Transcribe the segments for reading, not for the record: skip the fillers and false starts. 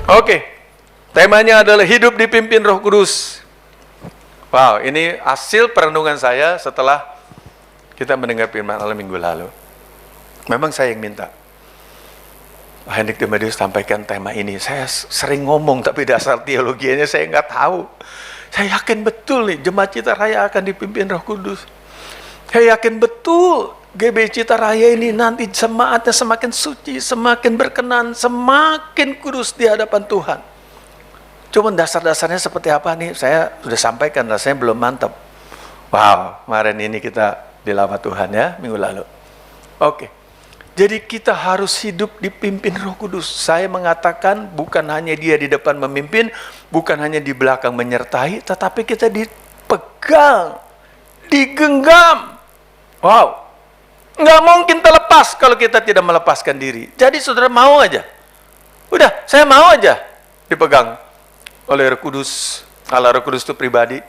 Oke, temanya adalah hidup dipimpin Roh Kudus. Wow, ini hasil perenungan saya setelah kita mendengar firman Allah minggu lalu. Memang saya yang minta Pak Henrik Timotius sampaikan tema ini. Saya sering ngomong, tapi dasar teologianya saya nggak tahu. Saya yakin betul nih, Jemaat Cita Raya akan dipimpin Roh Kudus. Saya yakin betul GB Cita Raya ini nanti jemaatnya semakin suci, semakin berkenan, semakin kudus di hadapan Tuhan. Cuman dasar-dasarnya seperti apa nih, saya sudah sampaikan, rasanya belum mantap. Wow, kemarin ini kita dilawat Tuhan ya, minggu lalu. Oke, jadi kita harus hidup dipimpin Roh Kudus. Saya mengatakan bukan hanya dia di depan memimpin, bukan hanya di belakang menyertai, tetapi kita dipegang, digenggam. Wow, nggak mungkin terlepas kalau kita tidak melepaskan diri. Jadi saudara mau aja, udah saya mau aja dipegang oleh Roh Kudus. Allah Roh Kudus itu pribadi.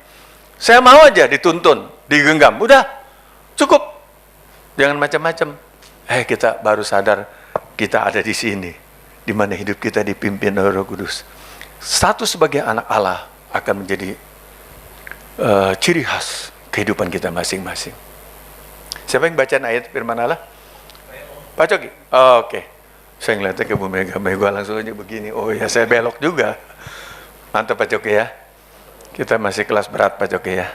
Saya mau aja dituntun, digenggam. Udah, cukup. Jangan macam-macam. Kita baru sadar kita ada di sini, di mana hidup kita dipimpin oleh Roh Kudus. Status sebagai anak Allah akan menjadi ciri khas kehidupan kita masing-masing. Siapa yang bacaan ayat firman Allah? Pak Coki? Oke. Saya ngeliatnya ke Bu Mega langsung aja begini. Oh ya, saya belok juga. Mantap Pak Coki ya. Kita masih kelas berat Pak Coki ya.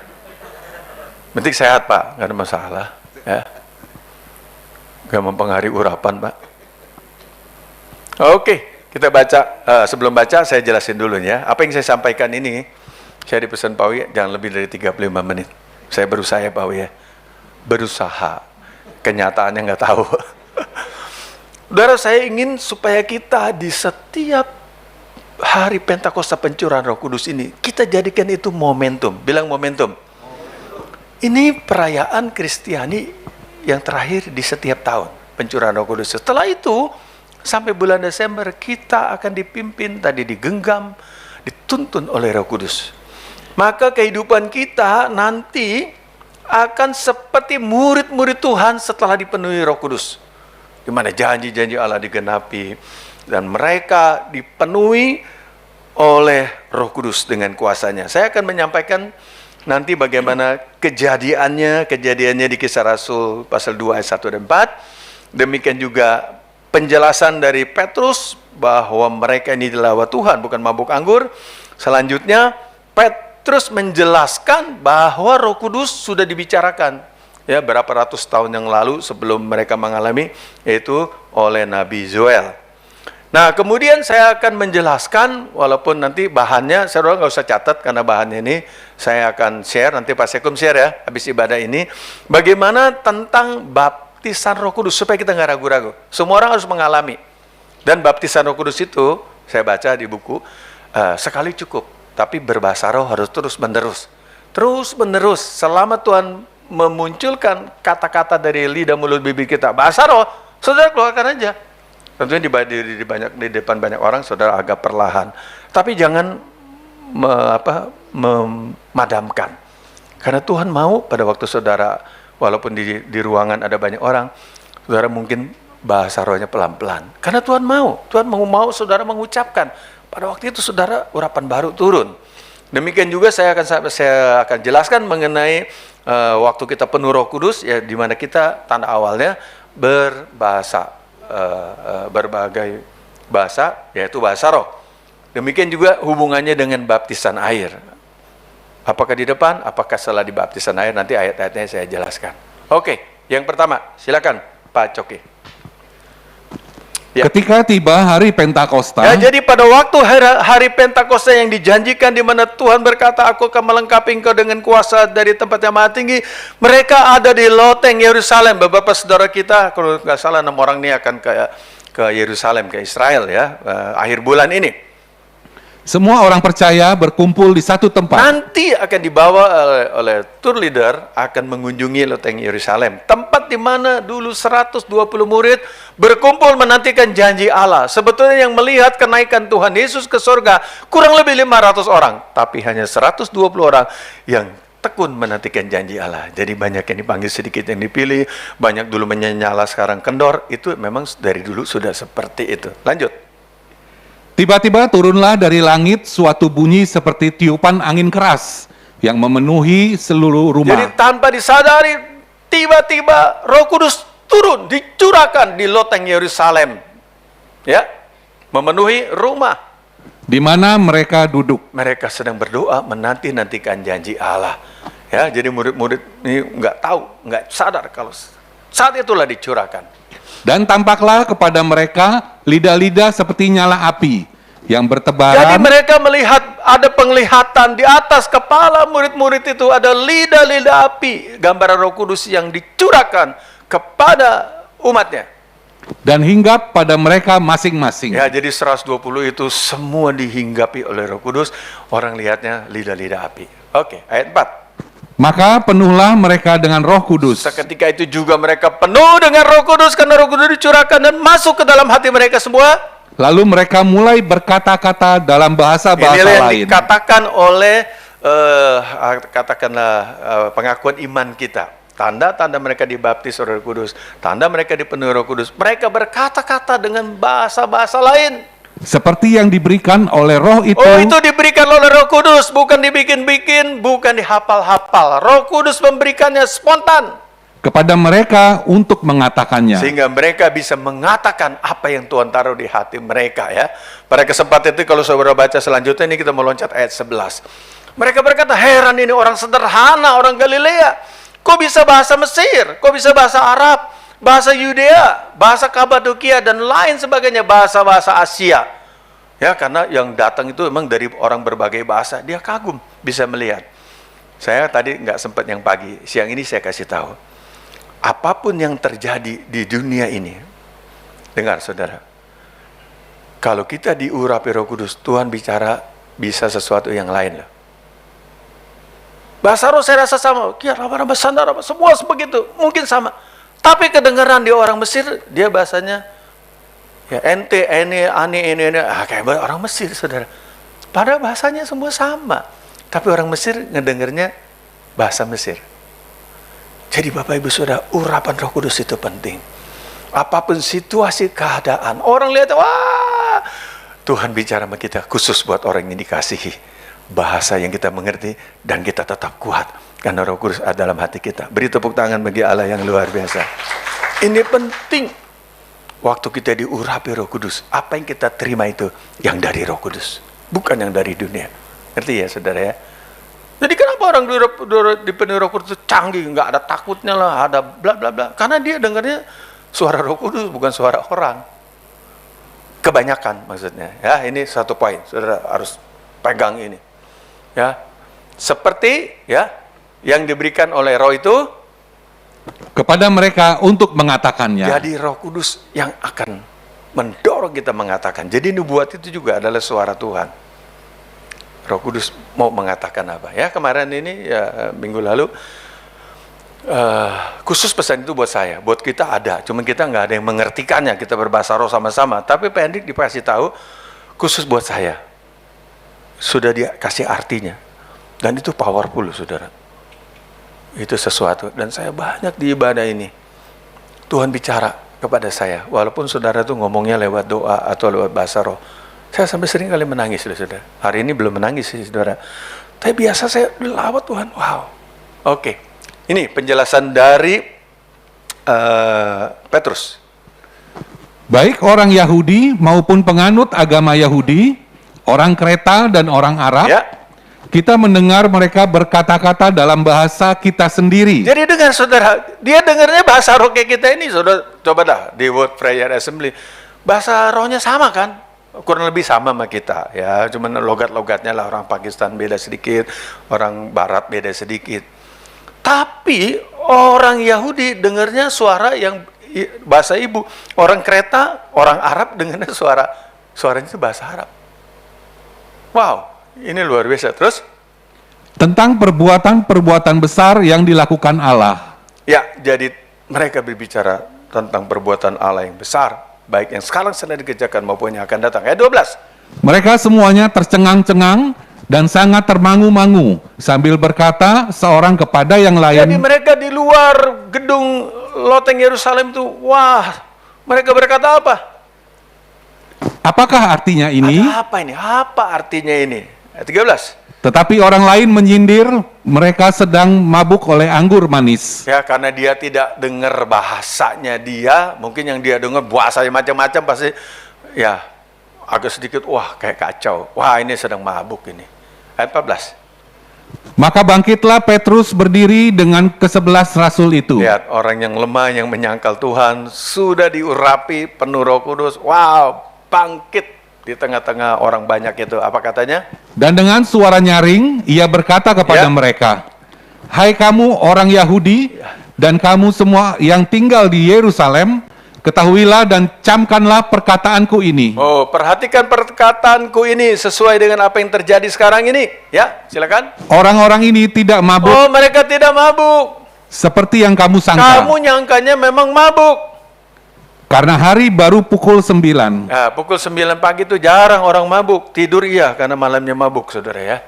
Penting sehat Pak, nggak ada masalah. Ya. Nggak mempengaruhi urapan Pak. Oke, kita baca. Sebelum baca, saya jelasin dulu ya. Apa yang saya sampaikan ini, saya dipesan Pak Wi, jangan lebih dari 35 menit. Saya berusaha ya Pak Wi ya. Berusaha, kenyataannya nggak tahu. Saudara, saya ingin supaya kita di setiap hari Pentakosta pencurahan Roh Kudus ini, kita jadikan itu momentum. Bilang momentum. Ini perayaan Kristiani yang terakhir di setiap tahun, pencurahan Roh Kudus. Setelah itu, sampai bulan Desember, kita akan dipimpin, tadi digenggam, dituntun oleh Roh Kudus. Maka kehidupan kita nanti akan seperti murid-murid Tuhan setelah dipenuhi Roh Kudus, di mana janji-janji Allah digenapi dan mereka dipenuhi oleh Roh Kudus dengan kuasanya. Saya akan menyampaikan nanti bagaimana kejadiannya di Kisah Rasul pasal 2 ayat 1 dan 4. Demikian juga penjelasan dari Petrus bahwa mereka ini dilawat Tuhan, bukan mabuk anggur. Selanjutnya Petrus menjelaskan bahwa Roh Kudus sudah dibicarakan ya berapa ratus tahun yang lalu sebelum mereka mengalami, yaitu oleh Nabi Joel. Nah, kemudian saya akan menjelaskan, walaupun nanti bahannya saudara nggak usah catat karena bahannya ini saya akan share, nanti Pak Sekum share ya habis ibadah ini, bagaimana tentang baptisan Roh Kudus supaya kita nggak ragu-ragu. Semua orang harus mengalami. Dan baptisan Roh Kudus itu saya baca di buku, sekali cukup. Tapi berbahasa roh harus terus-menerus. Terus-menerus. Selama Tuhan memunculkan kata-kata dari lidah mulut bibir kita, bahasa roh, saudara keluarkan aja. Tentunya di depan banyak orang, saudara agak perlahan. Tapi jangan memadamkan. Karena Tuhan mau pada waktu saudara, walaupun di ruangan ada banyak orang, saudara mungkin bahasa rohnya pelan-pelan. Karena Tuhan mau saudara mengucapkan. Pada waktu itu saudara urapan baru turun. Demikian juga saya akan jelaskan mengenai waktu kita penuh Roh Kudus, ya di mana kita tanda awalnya berbahasa, berbagai bahasa, yaitu bahasa roh. Demikian juga hubungannya dengan baptisan air. Apakah di depan, apakah setelah dibaptisan air, nanti ayat-ayatnya saya jelaskan. Oke, yang pertama, silakan Pak Coki. Ya. Ketika tiba hari Pentakosta. Ya, jadi pada waktu hari Pentakosta yang dijanjikan, di mana Tuhan berkata, aku akan melengkapi engkau dengan kuasa dari tempat yang maha tinggi. Mereka ada di loteng Yerusalem. Beberapa saudara kita, kalau nggak salah 6 orang ini akan ke Yerusalem, ke Israel ya, akhir bulan ini. Semua orang percaya berkumpul di satu tempat. Nanti akan dibawa oleh tour leader, akan mengunjungi loteng Yerusalem. Tempat di mana dulu 120 murid berkumpul menantikan janji Allah. Sebetulnya yang melihat kenaikan Tuhan Yesus ke surga kurang lebih 500 orang. Tapi hanya 120 orang yang tekun menantikan janji Allah. Jadi banyak yang dipanggil, sedikit yang dipilih. Banyak dulu menyala, sekarang kendor. Itu memang dari dulu sudah seperti itu. Lanjut. Tiba-tiba turunlah dari langit suatu bunyi seperti tiupan angin keras yang memenuhi seluruh Jadi rumah. tanpa disadari, tiba-tiba Roh Kudus turun, dicurahkan di loteng Yerusalem. Ya, memenuhi rumah. Di mana mereka duduk. Mereka sedang berdoa menanti-nantikan janji Allah. Ya, jadi murid-murid ini nggak tahu, nggak sadar kalau saat itulah dicurahkan. Dan tampaklah kepada mereka lidah-lidah seperti nyala api yang Jadi bertebaran. mereka melihat ada penglihatan di atas kepala murid-murid itu ada lidah-lidah api, gambaran Roh Kudus yang dicurahkan kepada umatnya. Dan hinggap pada mereka masing-masing. Ya, jadi 120 itu semua dihinggapi oleh Roh Kudus, orang lihatnya lidah-lidah api. Oke, ayat 4. Maka penuhlah mereka dengan Roh Kudus. Seketika itu juga mereka penuh dengan Roh Kudus karena Roh Kudus dicurahkan dan masuk ke dalam hati mereka semua. Lalu mereka mulai berkata-kata dalam bahasa-bahasa Inilah yang lain. dikatakan oleh katakanlah pengakuan iman kita. Tanda-tanda mereka dibaptis oleh Roh Kudus, tanda mereka dipenuhi Roh Kudus. Mereka berkata-kata dengan bahasa-bahasa lain. Seperti yang diberikan oleh Roh itu. Oh, itu diberikan oleh Roh Kudus, bukan dibikin-bikin, bukan dihafal-hafal. Roh Kudus memberikannya spontan. Kepada mereka untuk mengatakannya. Sehingga mereka bisa mengatakan apa yang Tuhan taruh di hati mereka, ya. Pada kesempatan itu kalau saudara baca selanjutnya, ini kita meloncat ayat 11. Mereka berkata, heran ini orang sederhana, orang Galilea. Kok bisa bahasa Mesir? Kok bisa bahasa Arab? Bahasa Yudea, bahasa Kapadokia, dan lain sebagainya, bahasa-bahasa Asia. Ya, karena yang datang itu memang dari orang berbagai bahasa. Dia kagum, bisa melihat. Saya tadi nggak sempat yang pagi, siang ini saya kasih tahu. Apapun yang terjadi di dunia ini, dengar saudara, kalau kita diurapi Roh Kudus, Tuhan bicara bisa sesuatu yang lain loh. Bahasa roh saya rasa sama, semua begitu, mungkin sama. Tapi kedengaran di orang Mesir, dia bahasanya ya ente, ini, kayak orang Mesir, saudara. Padahal bahasanya semua sama. Tapi orang Mesir ngedengarnya bahasa Mesir. Jadi Bapak Ibu Saudara, urapan Roh Kudus itu penting. Apapun situasi keadaan, orang lihat, wah, Tuhan bicara sama kita, khusus buat orang yang dikasihi. Bahasa yang kita mengerti, dan kita tetap kuat. Karena Roh Kudus ada dalam hati kita. Beri tepuk tangan bagi Allah yang luar biasa. Ini penting. Waktu kita diurapi Roh Kudus, apa yang kita terima itu yang dari Roh Kudus, bukan yang dari dunia. Ngerti ya saudara ya? Jadi kenapa orang dipenuhi Roh Kudus itu canggih, nggak ada takutnya lah, ada bla bla bla. Karena dia dengarnya suara Roh Kudus, bukan suara orang. Kebanyakan maksudnya. Ya, ini satu poin. Saudara harus pegang ini. Ya, seperti ya yang diberikan oleh Roh itu Kepada mereka untuk mengatakannya. jadi Roh Kudus yang akan mendorong kita mengatakan. Jadi nubuat itu juga adalah suara Tuhan. Roh Kudus mau mengatakan apa? Ya, kemarin ini ya minggu lalu khusus pesan itu buat saya, buat kita ada. Cuman kita nggak ada yang mengertikannya. Kita berbahasa roh sama-sama. Tapi Pak Hendrik dikasih tahu khusus buat saya. Sudah dikasih artinya. Dan itu powerful, saudara. Itu sesuatu. Dan saya banyak di ibadah ini. Tuhan bicara kepada saya. Walaupun saudara tuh ngomongnya lewat doa atau lewat bahasa roh. Saya sampai sering kali menangis, saudara. Hari ini belum menangis sih, saudara. Tapi biasa saya lawat Tuhan. Wow. Oke. Ini penjelasan dari Petrus. Baik orang Yahudi maupun penganut agama Yahudi, orang Kreta dan orang Arab, Ya. kita mendengar mereka berkata-kata dalam bahasa kita sendiri. Jadi dengar saudara, dia dengarnya bahasa roh kayak kita ini, saudara. Coba dah di World Prayer Assembly. Bahasa rohnya sama kan? Kurang lebih sama sama kita. Ya, cuman logat-logatnya lah, orang Pakistan beda sedikit, orang Barat beda sedikit. Tapi orang Yahudi dengarnya suara yang bahasa ibu. Orang Kreta, orang Arab dengarnya suaranya itu bahasa Arab. Wow, ini luar biasa. Terus? Tentang perbuatan-perbuatan besar yang dilakukan Allah. Ya, jadi mereka berbicara tentang perbuatan Allah yang besar, baik yang sekarang sedang dikerjakan maupun yang akan datang. Ayat 12. Mereka semuanya tercengang-cengang dan sangat termangu-mangu sambil berkata seorang kepada yang Jadi lain. mereka di luar gedung loteng Yerusalem itu, wah, mereka berkata apa? Apakah artinya ini? Ada apa ini? Apa artinya ini? Ayat 13. Tetapi orang lain menyindir, mereka sedang mabuk oleh anggur manis. Ya, karena dia tidak dengar bahasanya dia, mungkin yang dia dengar bahasanya macam-macam, pasti ya agak sedikit, wah kayak kacau. Wah, ini sedang mabuk ini. Ayat 14. Maka bangkitlah Petrus berdiri dengan ke-11 rasul itu. Lihat, orang yang lemah, yang menyangkal Tuhan, sudah diurapi penuh Roh Kudus. Wow, bangkit di tengah-tengah orang banyak itu. Apa katanya? Dan dengan suara nyaring, ia berkata kepada Ya. mereka, "Hai kamu orang Yahudi, dan kamu semua yang tinggal di Yerusalem, ketahuilah dan camkanlah perkataanku ini. Oh, perhatikan perkataanku ini sesuai dengan apa yang terjadi sekarang ini. Ya, silakan. Orang-orang ini tidak mabuk Oh, mereka tidak mabuk. seperti yang kamu sangka, Kamu nyangkanya memang mabuk. karena hari baru pukul 9. Nah, pukul 9 pagi itu jarang orang mabuk. Tidur iya, karena malamnya mabuk, saudara ya.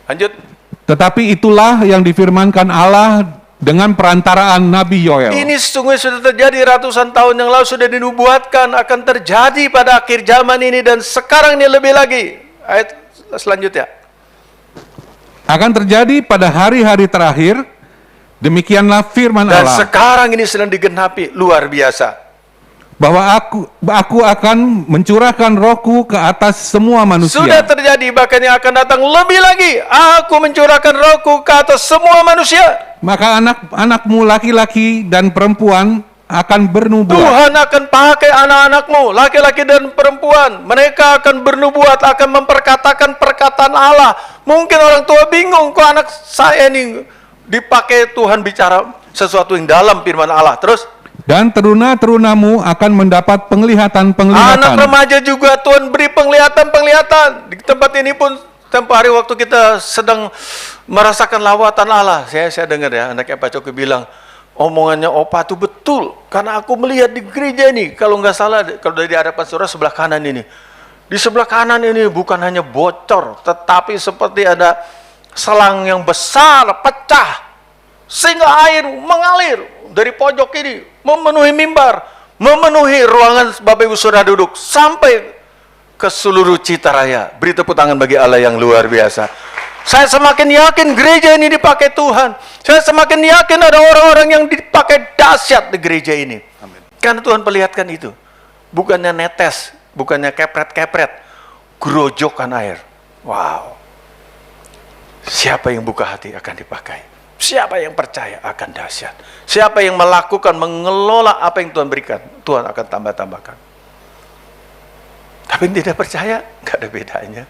Lanjut. Tetapi itulah yang difirmankan Allah dengan perantaraan Nabi Yoel. Ini sesungguhnya sudah terjadi ratusan tahun yang lalu, sudah dinubuatkan akan terjadi pada akhir zaman ini, dan sekarang ini lebih lagi. Ayat selanjutnya. Akan terjadi pada hari-hari terakhir, demikianlah firman Dan Allah, sekarang ini sedang digenapi, luar biasa. bahwa aku akan mencurahkan rohku ke atas semua manusia. Sudah terjadi, bahkan yang akan datang lebih lagi. Aku mencurahkan rohku ke atas semua manusia. Maka anak-anakmu laki-laki dan perempuan akan bernubuat. Tuhan akan pakai anak-anakmu, laki-laki dan perempuan. Mereka akan bernubuat, akan memperkatakan perkataan Allah. Mungkin orang tua bingung, kok anak saya ini dipakai Tuhan bicara sesuatu yang dalam firman Allah. Terus, Dan teruna-terunamu akan mendapat anak penglihatan-penglihatan. remaja juga Tuhan beri penglihatan-penglihatan. Di tempat ini pun, tempo hari waktu kita sedang merasakan lawatan Allah. Saya dengar ya, anaknya Pak Coki bilang, omongannya Opa itu betul. Karena aku melihat di gereja ini, kalau nggak salah, kalau dari hadapan saudara sebelah kanan ini. Di sebelah kanan ini bukan hanya bocor, tetapi seperti ada selang yang besar, pecah. Sehingga air mengalir dari pojok ini, memenuhi mimbar, memenuhi ruangan Bapak Ibu Saudara duduk, sampai ke seluruh Citaraya. Beri tepuk tangan bagi Allah yang luar biasa. Saya semakin yakin gereja ini dipakai Tuhan. Saya semakin yakin ada orang-orang yang dipakai dahsyat di gereja ini. Amin. Karena Tuhan perlihatkan itu. Bukannya netes, bukannya kepret-kepret, gerojokan air. Wow. Siapa yang buka hati akan dipakai. Siapa yang percaya akan dahsyat. Siapa yang melakukan, mengelola apa yang Tuhan berikan, Tuhan akan tambah-tambahkan. Tapi yang tidak percaya, nggak ada bedanya.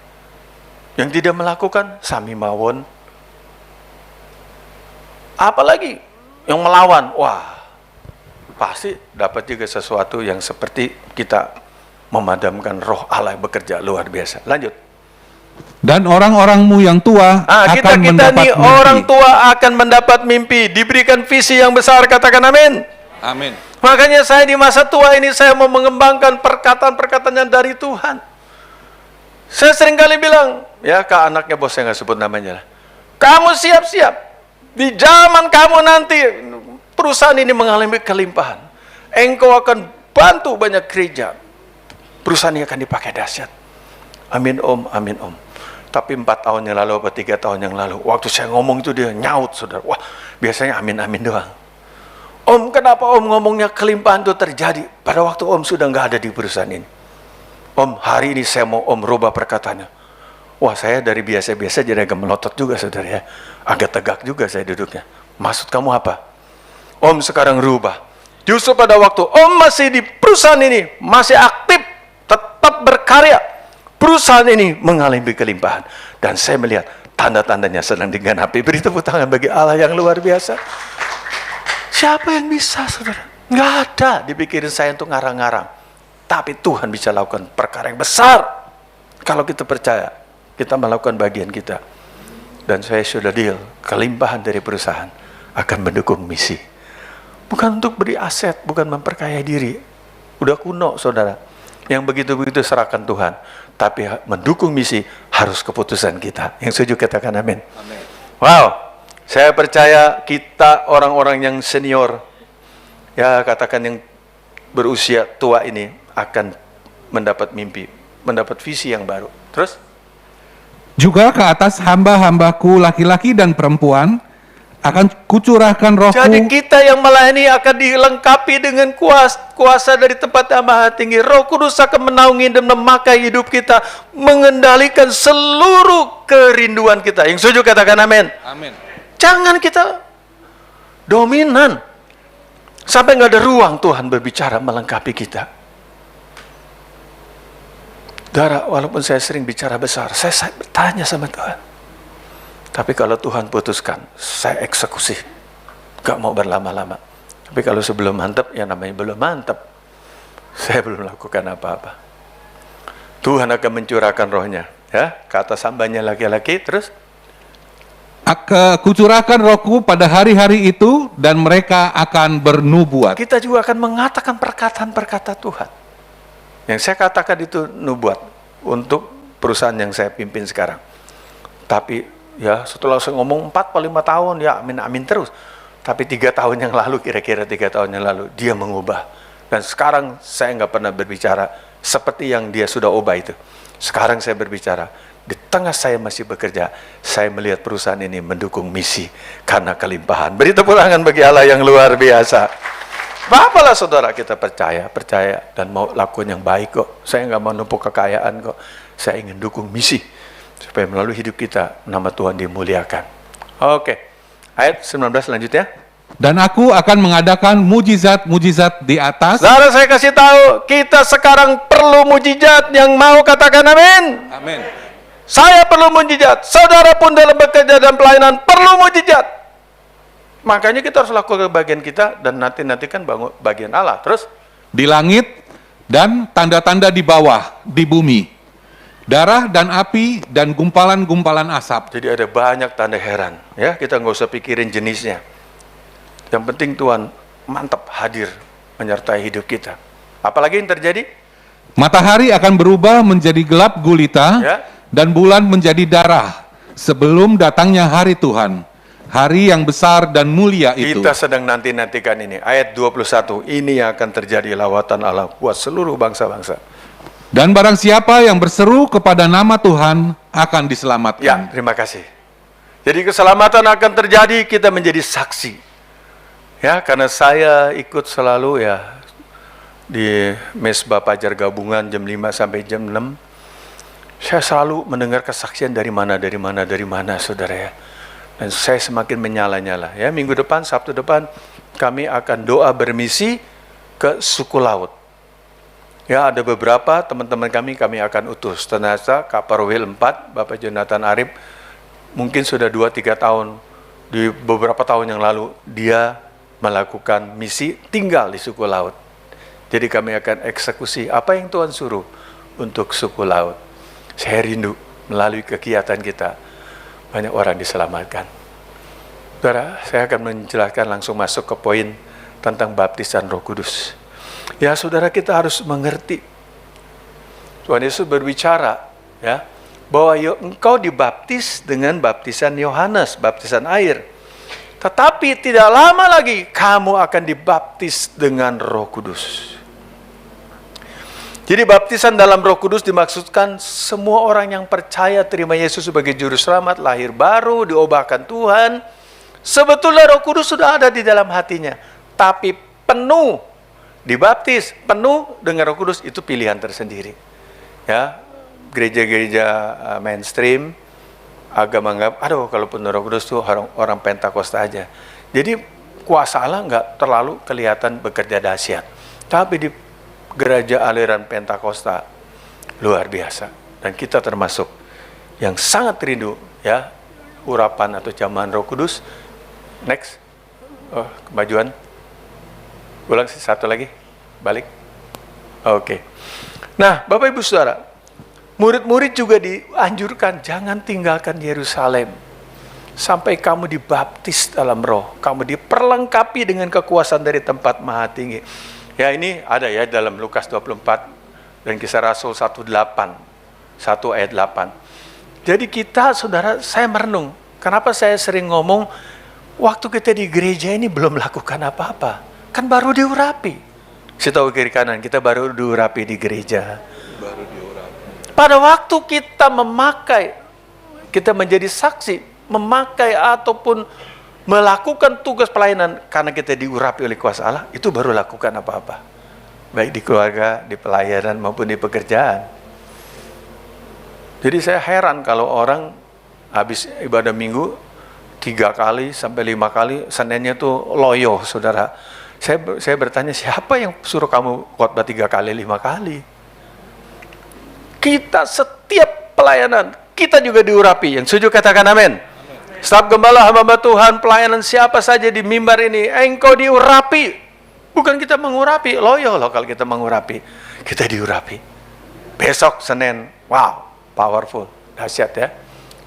Yang tidak melakukan, sami mawon. Apalagi yang melawan, wah, pasti dapat juga sesuatu yang seperti kita memadamkan roh Allah yang bekerja luar biasa. Lanjut. Dan orang-orangmu yang tua Kita akan mendapat nih mimpi. orang tua akan mendapat mimpi, diberikan visi yang besar, katakan amin. Amin. Makanya saya di masa tua ini saya mau mengembangkan perkataan-perkataan yang dari Tuhan. Saya sering kali bilang, ya ke anaknya bos, saya nggak sebut namanya lah. Kamu siap-siap, di zaman kamu nanti perusahaan ini mengalami kelimpahan. Engkau akan bantu banyak gereja. Perusahaan ini akan dipakai dahsyat. Amin om, amin om. Tapi 4 tahun yang lalu atau 3 tahun yang lalu, waktu saya ngomong itu dia nyaut, saudara. Wah, biasanya amin-amin doang. Om, kenapa om ngomongnya kelimpahan itu terjadi? Pada waktu om sudah nggak ada di perusahaan ini. Om, hari ini saya mau om rubah perkataannya. Wah, saya dari biasa-biasa jadi agak melotot juga, saudara ya. Agak tegak juga saya duduknya. Maksud kamu apa? Om sekarang rubah. Justru pada waktu om masih di perusahaan ini, masih aktif, tetap berkarya, perusahaan ini mengalami kelimpahan. Dan saya melihat tanda-tandanya sedang digenapi. Beri tepuk tangan bagi Allah yang luar biasa. Siapa yang bisa, saudara? Nggak ada dipikirin saya untuk ngarang-ngarang. Tapi Tuhan bisa lakukan perkara yang besar. Kalau kita percaya, kita melakukan bagian kita. Dan saya sudah deal, kelimpahan dari perusahaan akan mendukung misi. Bukan untuk beri aset, bukan memperkaya diri. Udah kuno, saudara. Yang begitu-begitu serahkan Tuhan. Tapi mendukung misi harus keputusan kita. Yang setuju katakan amin. Amin. Wow, saya percaya kita orang-orang yang senior, ya katakan yang berusia tua ini, akan mendapat mimpi, mendapat visi yang baru. Terus? Juga ke atas hamba-hambaku laki-laki dan perempuan akan kucurahkan rohku. Jadi kita yang melayani akan dilengkapi dengan kuasa dari tempat yang maha tinggi. Roh Kudus akan menaungi dan memakai hidup kita, mengendalikan seluruh kerinduan kita. Yang setuju katakan amin. Amin. Jangan kita dominan sampai nggak ada ruang Tuhan berbicara melengkapi kita. Dara, walaupun saya sering bicara besar, saya bertanya sama Tuhan. Tapi kalau Tuhan putuskan, saya eksekusi. Gak mau berlama-lama. Tapi kalau sebelum mantap, ya namanya belum mantap. Saya belum lakukan apa-apa. Tuhan akan mencurahkan rohnya. Ya, kata hambanya laki-laki, terus? Kucurahkan rohku pada hari-hari itu, dan mereka akan bernubuat. Kita juga akan mengatakan perkataan-perkataan Tuhan. Yang saya katakan itu nubuat untuk perusahaan yang saya pimpin sekarang. Tapi ya setelah saya ngomong 4-5 tahun, ya amin terus. Tapi 3 tahun yang lalu, kira-kira 3 tahun yang lalu, dia mengubah. Dan sekarang saya nggak pernah berbicara seperti yang dia sudah ubah itu. Sekarang saya berbicara, di tengah saya masih bekerja, saya melihat perusahaan ini mendukung misi karena kelimpahan. Beri tepuk tangan bagi Allah yang luar biasa. Apalah saudara, kita percaya dan mau lakukan yang baik kok. Saya nggak mau numpuk kekayaan kok. Saya ingin dukung misi supaya melalui hidup kita nama Tuhan dimuliakan. Oke. Ayat 19 lanjut ya. Dan aku akan mengadakan mujizat-mujizat di atas. Saudara, saya kasih tahu, kita sekarang perlu mujizat. Yang mau katakan amin. Amin. Saya perlu mujizat. Saudara pun dalam bekerja dan pelayanan perlu mujizat. Makanya kita harus lakukan bagian kita dan nanti kan bangun bagian Allah. Terus Di langit dan tanda-tanda di bawah, di bumi. Darah dan api dan gumpalan-gumpalan asap. jadi ada banyak tanda heran. Ya, kita nggak usah pikirin jenisnya. Yang penting Tuhan mantap hadir menyertai hidup kita. Apalagi yang terjadi? Matahari akan berubah menjadi gelap gulita, Ya. dan bulan menjadi darah sebelum datangnya hari Tuhan, hari yang besar dan mulia itu. Kita sedang nanti-nantikan ini. Ayat 21, ini yang akan terjadi lawatan Allah buat seluruh bangsa-bangsa. Dan barang siapa yang berseru kepada nama Tuhan akan Ya, diselamatkan. terima kasih. Jadi keselamatan akan terjadi, kita menjadi saksi. Ya, karena saya ikut selalu ya di mesbah Pajar Gabungan jam 5 sampai jam 6. Saya selalu mendengar kesaksian dari mana, saudara ya. Dan saya semakin menyala-nyala. Ya, minggu depan, Sabtu depan, kami akan doa bermisi ke suku laut. Ya, ada beberapa teman-teman kami akan utus. Ternyata Kaparwil 4, Bapak Jonathan Arif, mungkin sudah 2-3 tahun, di beberapa tahun yang lalu, dia melakukan misi tinggal di suku laut. Jadi kami akan eksekusi apa yang Tuhan suruh untuk suku laut. Saya rindu melalui kegiatan kita, banyak orang diselamatkan. Saudara, saya akan menjelaskan langsung masuk ke poin tentang baptisan Roh Kudus. Ya, saudara, kita harus mengerti. Tuhan Yesus berbicara, ya, bahwa engkau dibaptis dengan baptisan Yohanes, baptisan air. Tetapi tidak lama lagi kamu akan dibaptis dengan Roh Kudus. Jadi baptisan dalam Roh Kudus dimaksudkan semua orang yang percaya terima Yesus sebagai juru selamat, lahir baru, diubahkan Tuhan. Sebetulnya Roh Kudus sudah ada di dalam hatinya, tapi penuh dibaptis, penuh dengan Roh Kudus itu pilihan tersendiri. Ya, gereja-gereja mainstream agama anggap, aduh kalau penuh Roh Kudus tuh orang Pentakosta aja. Jadi kuasa Allah nggak terlalu kelihatan bekerja dahsyat. Tapi di gereja aliran Pentakosta luar biasa. Dan kita termasuk yang sangat rindu ya urapan atau jamahan Roh Kudus. Next. Oh, kemajuan. Ulang satu lagi. Balik. Oke. Nah, Bapak Ibu Saudara, murid-murid juga dianjurkan jangan tinggalkan Yerusalem sampai kamu dibaptis dalam Roh, kamu diperlengkapi dengan kekuasaan dari tempat Maha Tinggi. Ya, ini ada ya dalam Lukas 24 dan Kisah Rasul 1 ayat 8. Jadi kita, saudara, saya merenung. Kenapa saya sering ngomong waktu kita di gereja ini belum lakukan apa-apa? Kan baru diurapi. Saya tahu kiri kanan, kita baru diurapi di gereja. Pada waktu kita memakai, kita menjadi saksi, memakai ataupun melakukan tugas pelayanan karena kita diurapi oleh kuasa Allah, itu baru lakukan apa-apa. Baik di keluarga, di pelayanan maupun di pekerjaan. Jadi saya heran kalau orang habis ibadah minggu 3 kali sampai 5 kali, Seninnya tuh loyo, saudara. Saya bertanya, siapa yang suruh kamu khotbah 3 kali, 5 kali? Kita setiap pelayanan, kita juga diurapi. Yang setuju katakan amin. Staf gembala, hamba Tuhan, pelayanan siapa saja di mimbar ini, engkau diurapi. Bukan kita mengurapi, loyo loh kalau kita mengurapi. Kita diurapi. Besok Senin, wow, powerful, dahsyat ya.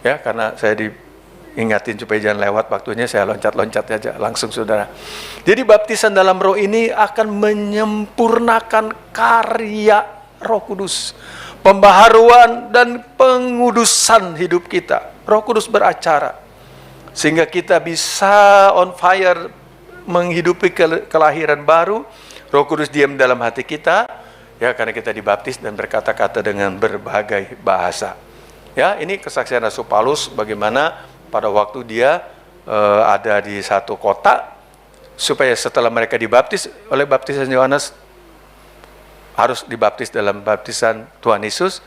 Ya, karena saya diingatin supaya jangan lewat waktunya, saya loncat-loncat aja langsung saudara. Jadi baptisan dalam roh ini akan menyempurnakan karya Roh Kudus. Pembaharuan dan pengudusan hidup kita. Roh Kudus beracara. Sehingga kita bisa on fire menghidupi kelahiran baru. Roh Kudus diam dalam hati kita. Ya, karena kita dibaptis dan berkata-kata dengan berbagai bahasa. Ya, ini kesaksian Rasul Paulus bagaimana pada waktu dia ada di satu kota, supaya setelah mereka dibaptis oleh baptisan Yohanes, harus dibaptis dalam baptisan Tuhan Yesus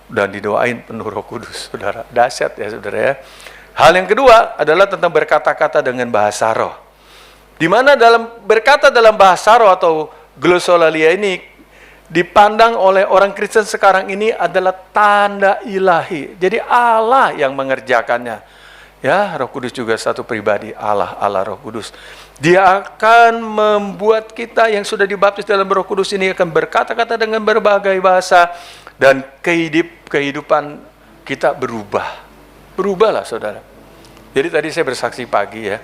dan didoain penuh Roh Kudus, saudara. Dahsyat ya, saudara ya. Hal yang kedua adalah tentang berkata-kata dengan bahasa roh. Di mana dalam berkata dalam bahasa roh atau glosolalia ini dipandang oleh orang Kristen sekarang ini adalah tanda ilahi. Jadi Allah yang mengerjakannya. Ya, Roh Kudus juga satu pribadi, Allah Roh Kudus. Dia akan membuat kita yang sudah dibaptis dalam Roh Kudus ini akan berkata-kata dengan berbagai bahasa dan kehidupan kita berubah. Berubahlah, saudara. Jadi tadi saya bersaksi pagi ya,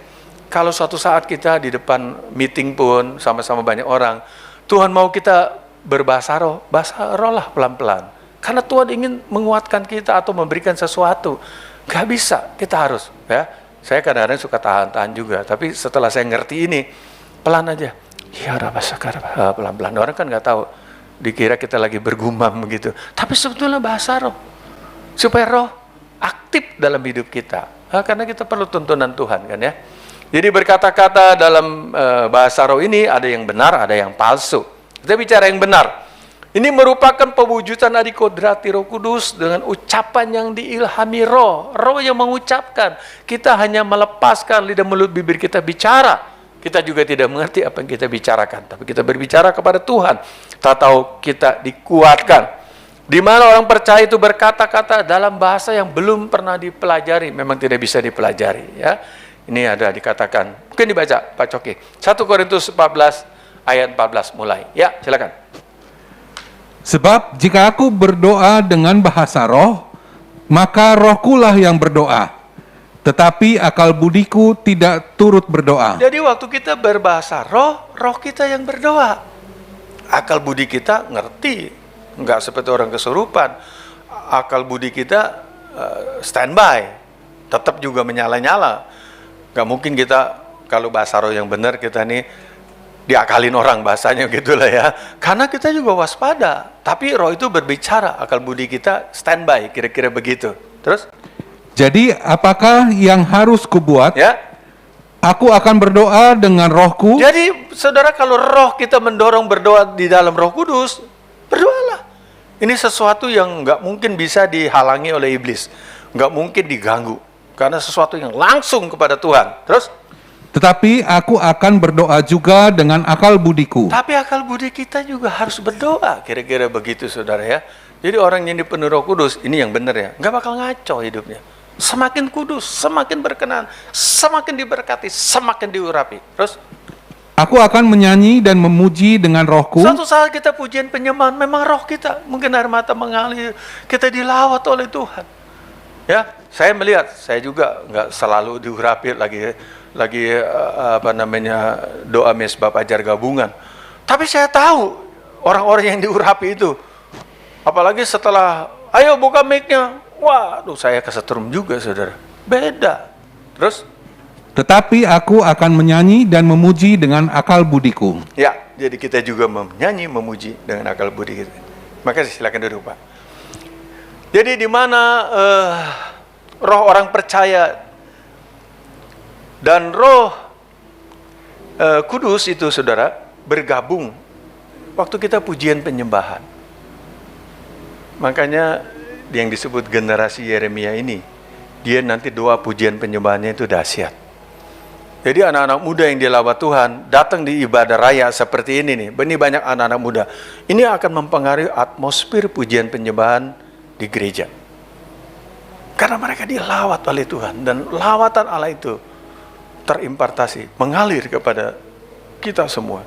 kalau suatu saat kita di depan meeting pun sama-sama banyak orang, Tuhan mau kita berbahasa roh, bahasa roh lah pelan-pelan. Karena Tuhan ingin menguatkan kita atau memberikan sesuatu. Gak bisa, kita harus ya. Saya kadang-kadang suka tahan-tahan juga, tapi setelah saya ngerti ini, pelan aja. Ya, pelan-pelan. Orang kan nggak tahu, dikira kita lagi bergumam begitu. Tapi sebetulnya bahasa roh, supaya roh aktif dalam hidup kita. Karena kita perlu tuntunan Tuhan kan ya. Jadi berkata-kata dalam bahasa roh ini ada yang benar, ada yang palsu. Kita bicara yang benar. Ini merupakan pewujudan adikodrati Roh Kudus dengan ucapan yang diilhami roh. Roh yang mengucapkan. Kita hanya melepaskan lidah mulut bibir kita bicara. Kita juga tidak mengerti apa yang kita bicarakan. Tapi kita berbicara kepada Tuhan. Tak tahu kita dikuatkan. Di mana orang percaya itu berkata-kata dalam bahasa yang belum pernah dipelajari. Memang tidak bisa dipelajari. Ya. Ini ada dikatakan. Mungkin dibaca Pak Coki. 1 Korintus 14 ayat 14 mulai. Ya, silakan. Sebab jika aku berdoa dengan bahasa roh, maka rohkulah yang berdoa. Tetapi akal budiku tidak turut berdoa. Jadi waktu kita berbahasa roh, roh kita yang berdoa. Akal budi kita ngerti, nggak seperti orang kesurupan. Akal budi kita standby, tetap juga menyala-nyala. Nggak mungkin kita, kalau bahasa roh yang benar, kita nih diakalin orang bahasanya gitulah ya. Karena kita juga waspada. Tapi roh itu berbicara, akal budi kita standby, kira-kira begitu. Terus? Jadi apakah yang harus kubuat? Ya. Aku akan berdoa dengan rohku. Jadi saudara, kalau roh kita mendorong berdoa di dalam Roh Kudus, berdoalah. Ini sesuatu yang nggak mungkin bisa dihalangi oleh iblis. Nggak mungkin diganggu. Karena sesuatu yang langsung kepada Tuhan. Terus? Tetapi aku akan berdoa juga dengan akal budiku. Tapi akal budi kita juga harus berdoa. Kira-kira begitu saudara ya. Jadi orang yang dipenuhi Roh Kudus, ini yang benar ya, nggak bakal ngaco hidupnya. Semakin kudus, semakin berkenan, semakin diberkati, semakin diurapi. Terus? Aku akan menyanyi dan memuji dengan rohku. Suatu saat kita pujian penyembahan, memang roh kita, mungkin air mata mengalir, kita dilawat oleh Tuhan. Ya, saya melihat, saya juga nggak selalu diurapi lagi doa mesbah ajar gabungan. Tapi saya tahu orang-orang yang diurapi itu, apalagi setelah ayo buka mic-nya, waduh saya kesetrum juga saudara, beda. Terus? Tetapi aku akan menyanyi dan memuji dengan akal budiku. Ya, jadi kita juga menyanyi, memuji dengan akal budi kita. Makasih, silakan duduk Pak. Jadi di mana roh orang percaya dan roh kudus itu saudara bergabung waktu kita pujian penyembahan. Makanya yang disebut generasi Yeremia ini, dia nanti doa pujian penyembahannya itu dahsyat. Jadi anak-anak muda yang dilawat Tuhan datang di ibadah raya seperti ini nih. Ini banyak anak-anak muda. Ini akan mempengaruhi atmosfer pujian penyembahan di gereja. Karena mereka dilawat oleh Tuhan dan lawatan Allah itu terimpartasi, mengalir kepada kita semua.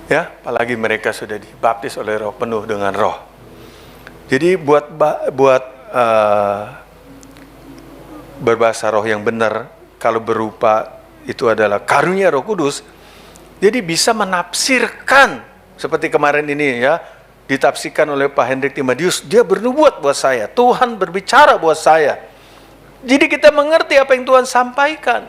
Ya, apalagi mereka sudah dibaptis oleh Roh, penuh dengan Roh. Jadi buat berbahasa roh yang benar, kalau berupa itu adalah karunia Roh Kudus, jadi bisa menafsirkan seperti kemarin ini ya, ditafsirkan oleh Pak Hendrik Timadius, dia bernubuat buat saya, Tuhan berbicara buat saya. Jadi kita mengerti apa yang Tuhan sampaikan.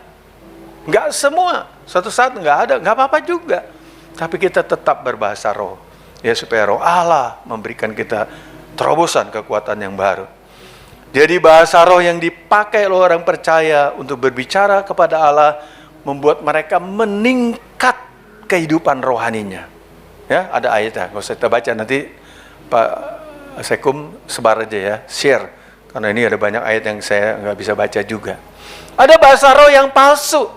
Enggak semua, suatu saat enggak ada, enggak apa-apa juga. Tapi kita tetap berbahasa roh, ya supaya roh Allah memberikan kita terobosan kekuatan yang baru. Jadi bahasa roh yang dipakai oleh orang percaya untuk berbicara kepada Allah membuat mereka meningkat kehidupan rohaninya. Ya, ada ayatnya. Kalau saya baca nanti Pak Sekum sebar aja ya, share. Karena ini ada banyak ayat yang saya nggak bisa baca juga. Ada bahasa roh yang palsu.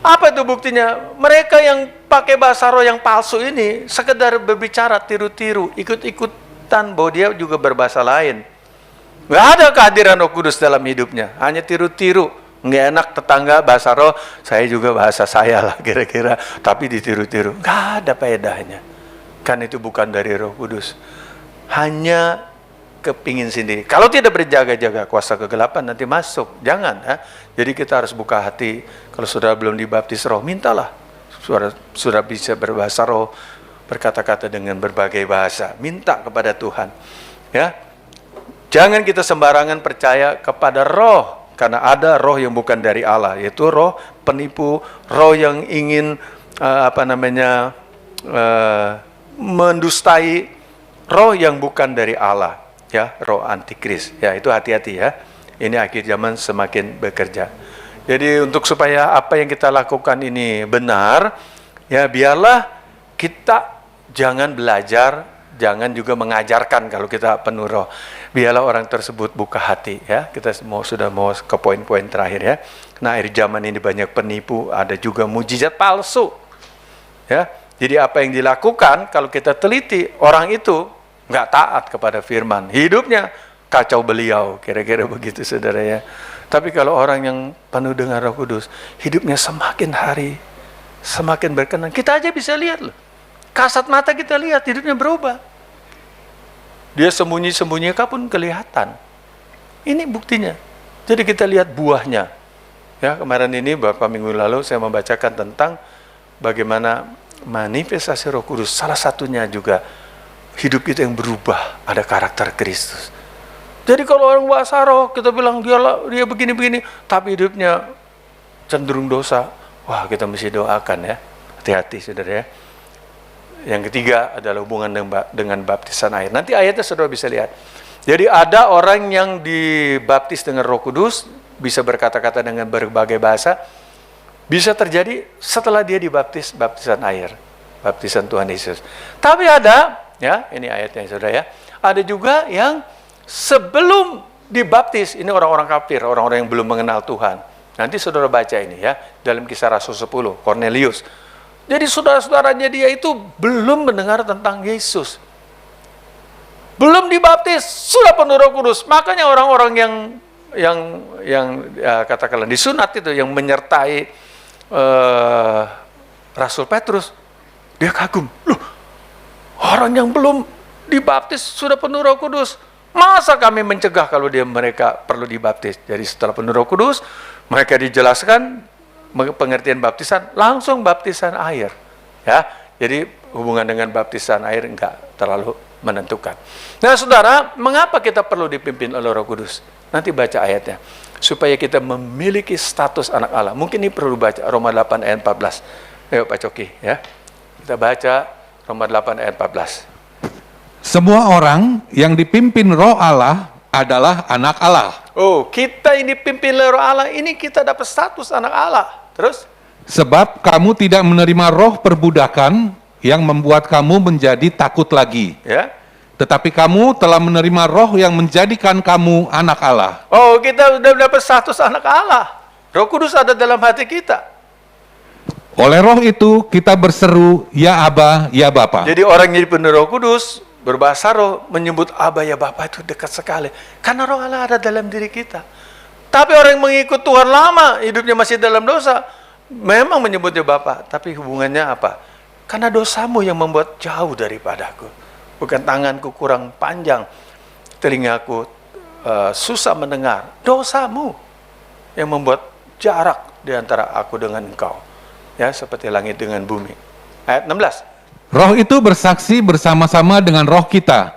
Apa itu buktinya? Mereka yang pakai bahasa roh yang palsu ini sekedar berbicara tiru-tiru, ikut-ikutan bahwa dia juga berbahasa lain. Nggak ada kehadiran Roh Kudus dalam hidupnya, hanya tiru-tiru. Nggak enak tetangga bahasa roh, saya juga bahasa saya lah kira-kira, tapi ditiru-tiru. Nggak ada faedahnya. Kan itu bukan dari Roh Kudus. Hanya kepingin sendiri. Kalau tidak berjaga-jaga, kuasa kegelapan nanti masuk. Jangan. Ha? Jadi kita harus buka hati. Kalau sudah belum dibaptis roh, mintalah. Sudah bisa berbahasa roh, berkata-kata dengan berbagai bahasa. Minta kepada Tuhan. Ya. Jangan kita sembarangan percaya kepada roh, karena ada roh yang bukan dari Allah, yaitu roh penipu, roh yang ingin mendustai, roh yang bukan dari Allah, ya, roh antikris. Ya, itu hati-hati ya. Ini akhir zaman semakin bekerja. Jadi untuk supaya apa yang kita lakukan ini benar, ya biarlah kita jangan belajar, jangan juga mengajarkan kalau kita penuh roh. Biarlah orang tersebut buka hati ya. Kita sudah mau ke poin-poin terakhir ya. Nah, akhir zaman ini banyak penipu, ada juga mujizat palsu. Ya. Jadi apa yang dilakukan kalau kita teliti, orang itu nggak taat kepada firman. Hidupnya kacau beliau, kira-kira begitu saudara ya. Tapi kalau orang yang penuh dengan Roh Kudus, hidupnya semakin hari semakin berkenan. Kita aja bisa lihat loh. Kasat mata kita lihat hidupnya berubah. Dia sembunyi-sembunyi pun kelihatan. Ini buktinya. Jadi kita lihat buahnya. Ya, kemarin ini beberapa minggu lalu saya membacakan tentang bagaimana manifestasi Roh Kudus. Salah satunya juga hidup kita yang berubah, ada karakter Kristus. Jadi kalau orang bahasa roh, kita bilang dia begini-begini, tapi hidupnya cenderung dosa. Wah, kita mesti doakan ya. Hati-hati saudara ya. Yang ketiga adalah hubungan dengan baptisan air. Nanti ayatnya saudara bisa lihat. Jadi ada orang yang dibaptis dengan Roh Kudus, bisa berkata-kata dengan berbagai bahasa, bisa terjadi setelah dia dibaptis baptisan air, baptisan Tuhan Yesus. Tapi ada, ya ini ayatnya saudara ya, ada juga yang sebelum dibaptis, ini orang-orang kafir, orang-orang yang belum mengenal Tuhan. Nanti saudara baca ini ya, dalam Kisah Rasul 10, Cornelius. Jadi saudara-saudaranya dia itu belum mendengar tentang Yesus. Belum dibaptis, sudah penuh Roh Kudus. Makanya orang-orang yang katakanlah disunat itu, yang menyertai Rasul Petrus, dia kagum. Loh, orang yang belum dibaptis sudah penuh Roh Kudus. Masa kami mencegah kalau mereka perlu dibaptis? Jadi setelah penuh Roh Kudus, mereka dijelaskan pengertian baptisan, langsung baptisan air. Ya, jadi hubungan dengan baptisan air enggak terlalu menentukan. Nah, saudara, mengapa kita perlu dipimpin oleh Roh Kudus? Nanti baca ayatnya. Supaya kita memiliki status anak Allah. Mungkin ini perlu baca Roma 8 ayat 14. Ayo Pak Coki ya. Kita baca Roma 8 ayat 14. Semua orang yang dipimpin Roh Allah adalah anak Allah. Oh, kita ini dipimpin oleh Roh Allah, ini kita dapat status anak Allah. Terus? Sebab kamu tidak menerima roh perbudakan yang membuat kamu menjadi takut lagi. Ya. Tetapi kamu telah menerima roh yang menjadikan kamu anak Allah. Oh, kita sudah dapat status anak Allah. Roh Kudus ada dalam hati kita. Oleh roh itu kita berseru, ya Aba, ya Bapa. Jadi orang yang dipenuhi Roh Kudus, berbahasa roh, menyebut Aba ya Bapa itu dekat sekali. Karena Roh Allah ada dalam diri kita. Tapi orang yang mengikut Tuhan lama, hidupnya masih dalam dosa, memang menyebutnya Bapa. Tapi hubungannya apa? Karena dosamu yang membuat jauh daripadaku. Bukan tanganku kurang panjang, telingaku susah mendengar. Dosamu yang membuat jarak di antara aku dengan engkau. Ya, seperti langit dengan bumi. Ayat 16. Roh itu bersaksi bersama-sama dengan roh kita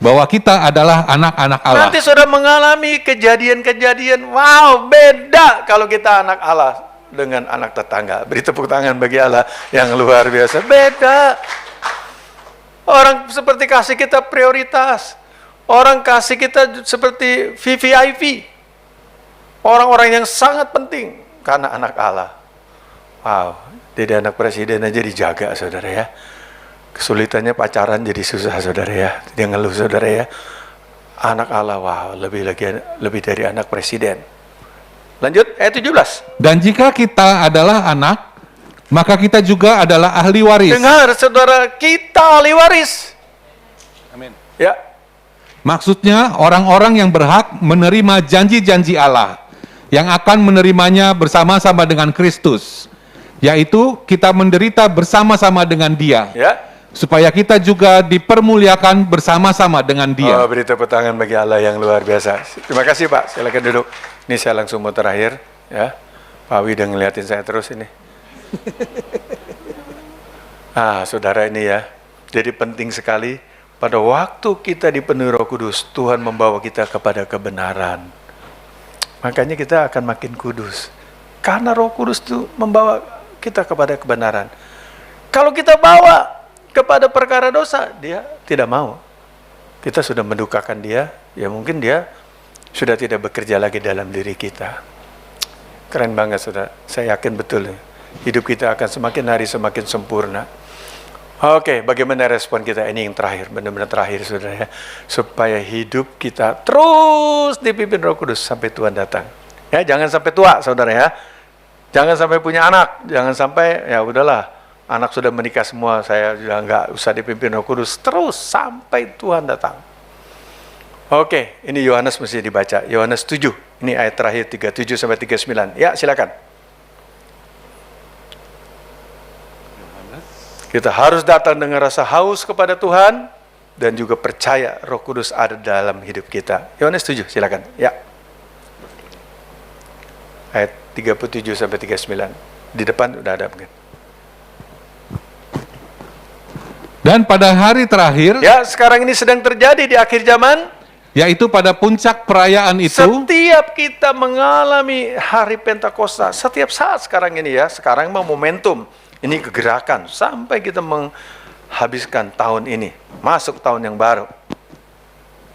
bahwa kita adalah anak-anak Allah. Nanti sudah mengalami kejadian-kejadian, wow, beda kalau kita anak Allah dengan anak tetangga. Beri tepuk tangan bagi Allah yang luar biasa. Beda. Orang seperti kasih kita prioritas. Orang kasih kita seperti VVIP. Orang-orang yang sangat penting karena anak Allah. Wow, jadi anak presiden aja dijaga, saudara ya. Kesulitannya pacaran jadi susah, saudara ya. Dia ngeluh, saudara ya. Anak Allah, wow, lebih dari anak presiden. Lanjut, ayat 17. Dan jika kita adalah anak, maka kita juga adalah ahli waris. Dengar, saudara, kita ahli waris. Amin. Ya, Maksudnya orang-orang yang berhak menerima janji-janji Allah, yang akan menerimanya bersama-sama dengan Kristus, yaitu kita menderita bersama-sama dengan Dia, ya. supaya kita juga dipermuliakan bersama-sama dengan Dia. Oh, beri tepuk tangan bagi Allah yang luar biasa. Terima kasih Pak, silakan duduk. Ini saya langsung mau terakhir, ya. Pak Wi udah ngeliatin saya terus ini. Saudara ini ya, jadi penting sekali pada waktu kita dipenuhi Roh Kudus, Tuhan membawa kita kepada kebenaran. Makanya kita akan makin kudus. Karena Roh Kudus itu membawa kita kepada kebenaran. Kalau kita bawa kepada perkara dosa, dia tidak mau. Kita sudah mendukakan dia, ya mungkin dia sudah tidak bekerja lagi dalam diri kita. Keren banget, saudara. Saya yakin betul, hidup kita akan semakin hari semakin sempurna. Oke, bagaimana respon kita? Ini yang terakhir, benar-benar terakhir, saudara ya. Supaya hidup kita terus dipimpin Roh Kudus sampai Tuhan datang. Ya, jangan sampai tua, saudara ya. Jangan sampai punya anak, jangan sampai, ya udahlah, anak sudah menikah semua, saya sudah nggak usah dipimpin Roh Kudus, terus sampai Tuhan datang. Oke, ini Yohanes mesti dibaca, Yohanes 7, ini ayat terakhir 37 sampai 39. Ya, silakan. Kita harus datang dengan rasa haus kepada Tuhan dan juga percaya Roh Kudus ada dalam hidup kita. Yohanes 7, silakan. Ya. Ayat 37 sampai 39. Di depan udah ada mungkin. Dan pada hari terakhir, Ya, sekarang ini sedang terjadi di akhir zaman. yaitu pada puncak perayaan itu, Setiap kita mengalami hari Pentakosta, setiap saat sekarang ini ya, sekarang mau momentum. Ini kegerakan sampai kita menghabiskan tahun ini, masuk tahun yang baru.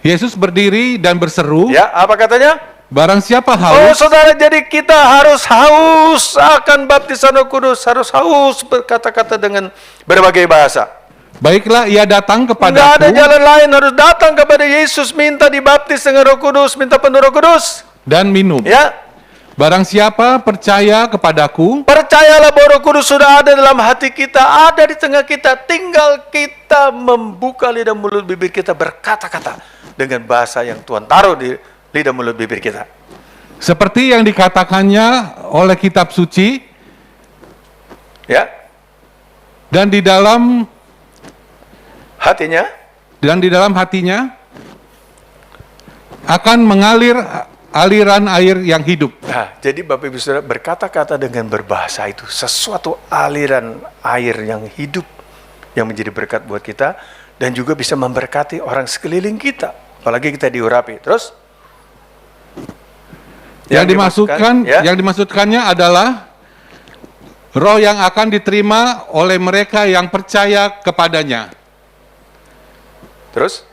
Yesus berdiri dan berseru, Ya, apa katanya? barang siapa Oh haus, saudara, jadi kita harus haus akan baptisan Roh Kudus, harus haus berkata-kata dengan berbagai bahasa. baiklah ia datang Tidak kepadaku, ada jalan lain, harus datang kepada Yesus, minta dibaptis dengan Roh Kudus, minta penuh Roh Kudus. dan minum. Ya, Barang siapa percaya kepadaku, percayalah bahwa Roh Kudus sudah ada dalam hati kita, ada di tengah kita, tinggal kita membuka lidah mulut bibir kita berkata-kata dengan bahasa yang Tuhan taruh di lidah mulut bibir kita. seperti yang dikatakannya oleh kitab suci, Ya, dan di dalam hatinya hatinya akan mengalir aliran air yang hidup. Nah, jadi Bapak Ibu Saudara, berkata-kata dengan berbahasa itu sesuatu aliran air yang hidup yang menjadi berkat buat kita dan juga bisa memberkati orang sekeliling kita, apalagi kita diurapi. Terus Yang dimaksudkannya adalah roh yang akan diterima oleh mereka yang percaya kepadanya. Terus?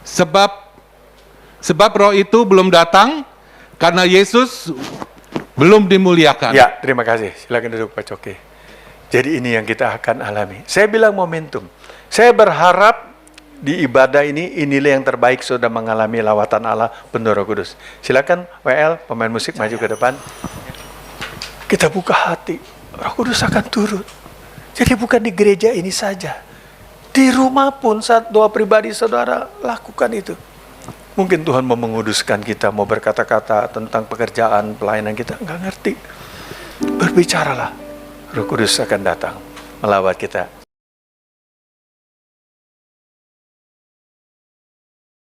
Sebab roh itu belum datang karena Yesus belum dimuliakan. Ya, terima kasih. Silakan duduk Pak Coki. Jadi ini yang kita akan alami. Saya bilang momentum. Saya berharap di ibadah ini, inilah yang terbaik sudah mengalami lawatan Allah penuh Roh Kudus. Silakan WL, pemain musik maju ke depan. Kita buka hati, Roh Kudus akan turun. Jadi bukan di gereja ini saja. Di rumah pun saat doa pribadi saudara lakukan itu. Mungkin Tuhan mau menguduskan kita, mau berkata-kata tentang pekerjaan, pelayanan kita, nggak ngerti. Berbicaralah, Roh Kudus akan datang melawat kita.